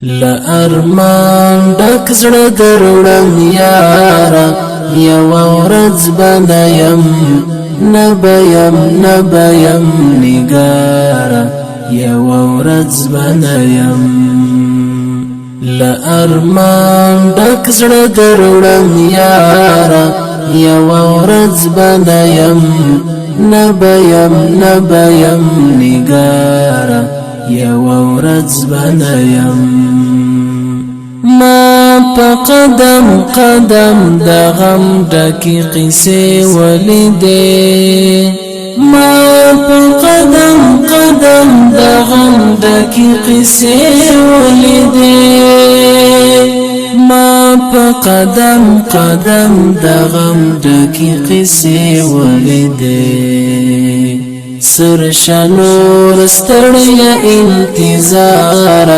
لأرمان ډک زړه دروړم یارا یو ورځ بنیم نبیم نگارا یو ورځ بنیم لأرمان ډک زړه دروړم یارا یو ورځ بنیم نبیم نگارا یو ورځ بنیم ما په قدم قدم د غم ډکې قصې ولیدې ما په قدم قدم د غم ډکې قصې ولیدې ما په قدم قدم د غم ډکې قصې ولیدې سرشنور ستړیا انتظار